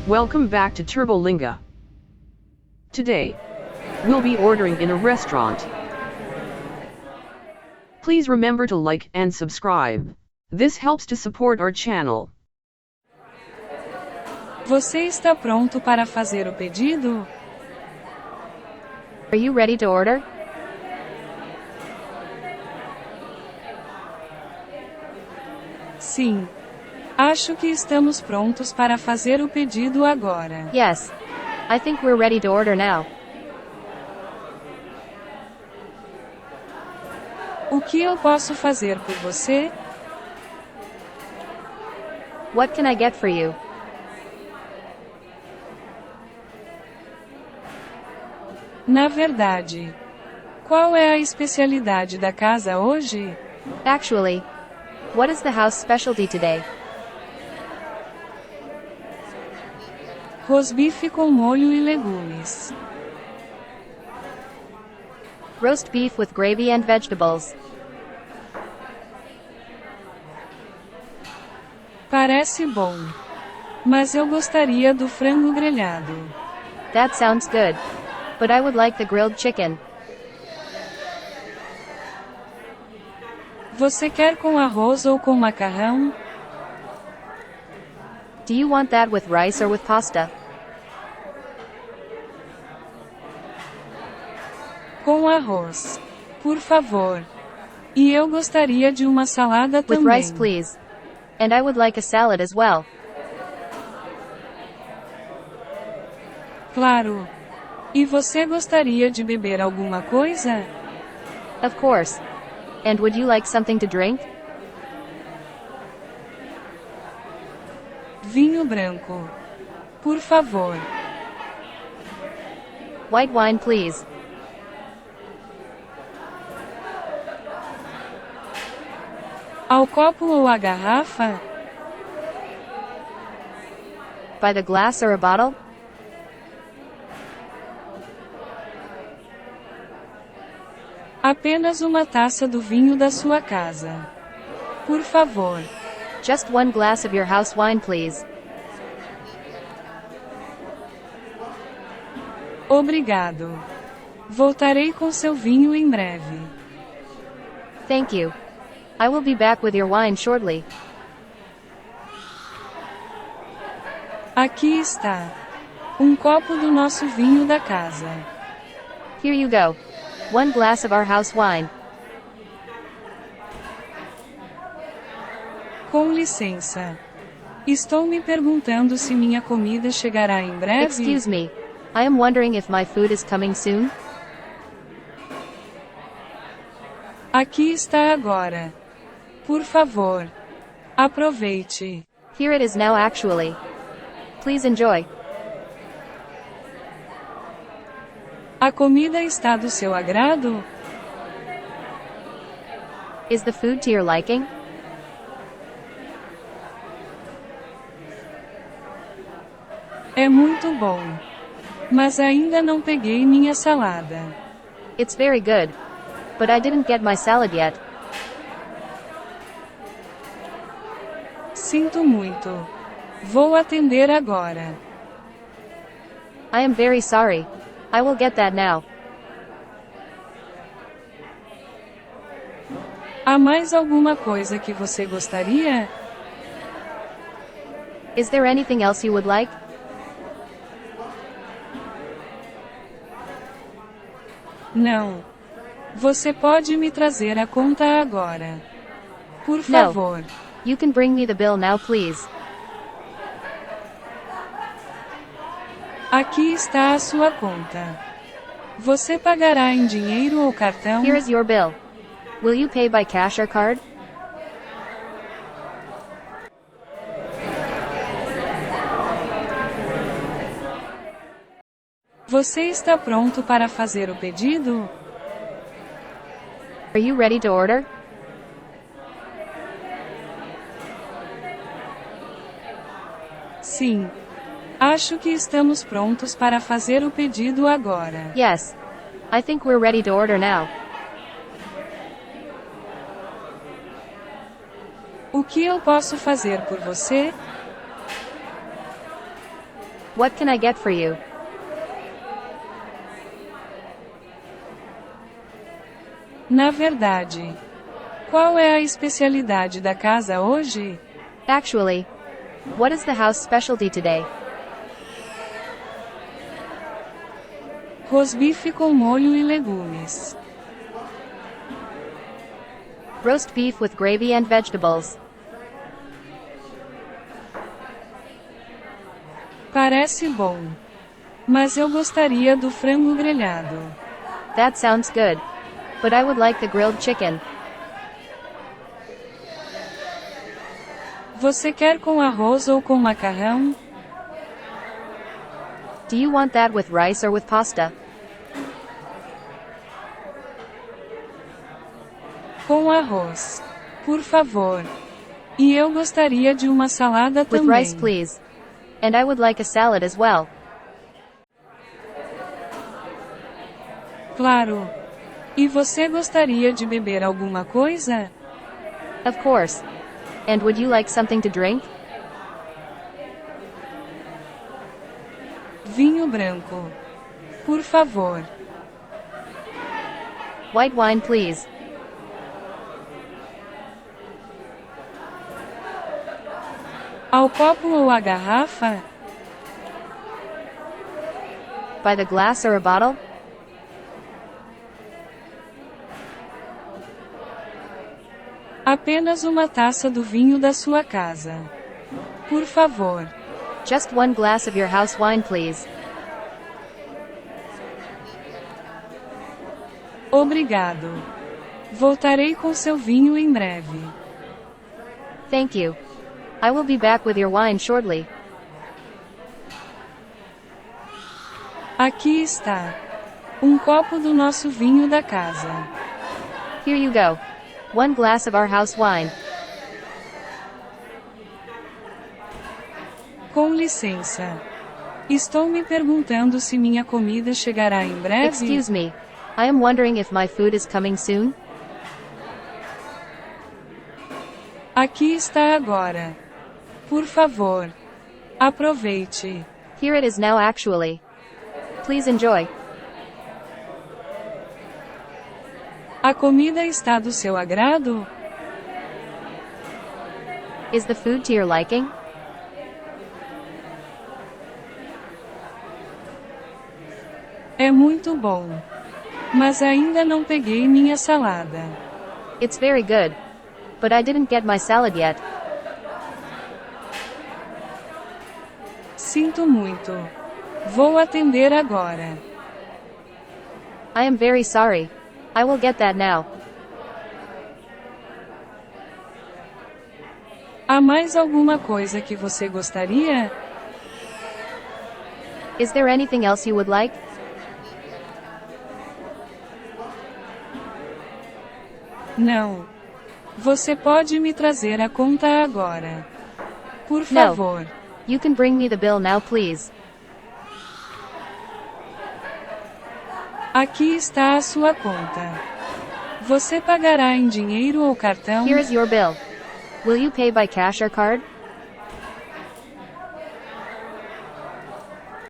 Welcome back to TurboLinga. Today, we'll be ordering in a restaurant. Please remember to like and subscribe. This helps to support our channel. Você está pronto para fazer o pedido? Are you ready to order? Sim. Acho que estamos prontos para fazer o pedido agora. Yes. I think we're ready to order now. O que eu posso fazer por você? What can I get for you? Na verdade, qual é a especialidade da casa hoje? Actually, what is the house specialty today? Rosbife com molho e legumes. Roast beef with gravy and vegetables. Parece bom. Mas eu gostaria do frango grelhado. That sounds good. But I would like the grilled chicken. Você quer com arroz ou com macarrão? Do you want that with rice or with pasta? Com arroz. Por favor. E eu gostaria de uma salada With também. rice, please. And I would like a salad as well. Claro. E você gostaria de beber alguma coisa? Of course. And would you like something to drink? Vinho branco. Por favor. White wine, please. Ao copo ou à garrafa? By the glass or a bottle? Apenas uma taça do vinho da sua casa. Por favor. Just one glass of your house wine, please. Obrigado. Voltarei com seu vinho em breve. Thank you. I will be back with your wine shortly. Aqui está. Um copo do nosso vinho da casa. Here you go. One glass of our house wine. Com licença. Estou me perguntando se minha comida chegará em breve. Excuse me. I am wondering if my food is coming soon. Aqui está agora. Por favor. Aproveite. Here it is now actually. Please enjoy. A comida está do seu agrado? Is the food to your liking? É muito bom. Mas ainda não peguei minha salada. It's very good. But I didn't get my salad yet. Sinto muito. Vou atender agora. I am very sorry. I will get that now. Há mais alguma coisa que você gostaria? Is there anything else you would like? Não. Você pode me trazer a conta agora. Por favor. You can bring me the bill now, please. Aqui está a sua conta. Você pagará em dinheiro ou cartão? Here is your bill. Will you pay by cash or card? Você está pronto para fazer o pedido? Are you ready to order? Sim. Acho que estamos prontos para fazer o pedido agora. Yes. I think we're ready to order now. O que eu posso fazer por você? What can I get for you? Na verdade, qual é a especialidade da casa hoje? Actually, what is the house specialty today? Rosbife com molho e legumes. Roast beef with gravy and vegetables. Parece bom. Mas eu gostaria do frango grelhado. That sounds good. But I would like the grilled chicken. Você quer com arroz ou com macarrão? Do you want that with rice or with pasta? Com arroz. Por favor. E eu gostaria de uma salada With também. rice, please. And I would like a salad as well. Claro. E você gostaria de beber alguma coisa? Of course. And would you like something to drink? Vinho branco. Por favor. White wine, please. Ao copo ou à garrafa? By the glass or a bottle? Apenas uma taça do vinho da sua casa. Por favor. Just one glass of your house wine, please. Obrigado. Voltarei com seu vinho em breve. Thank you. I will be back with your wine shortly. Aqui está. Um copo do nosso vinho da casa. Here you go. One glass of our house wine. Com licença. Estou me perguntando se minha comida chegará em breve. Excuse me. I am wondering if my food is coming soon. Aqui está agora. Por favor. Aproveite. Here it is now actually. Please enjoy. A comida está do seu agrado? Is the food to your liking? É muito bom. Mas ainda não peguei minha salada. It's very good. But I didn't get my salad yet. Sinto muito. Vou atender agora. I am very sorry. I will get that now. Há mais alguma coisa que você gostaria? Is there anything else you would like? Não. Você pode me trazer a conta agora. Por favor. You can bring me the bill now, please. Aqui está a sua conta. Você pagará em dinheiro ou cartão? Here is your bill. Will you pay by cash or card?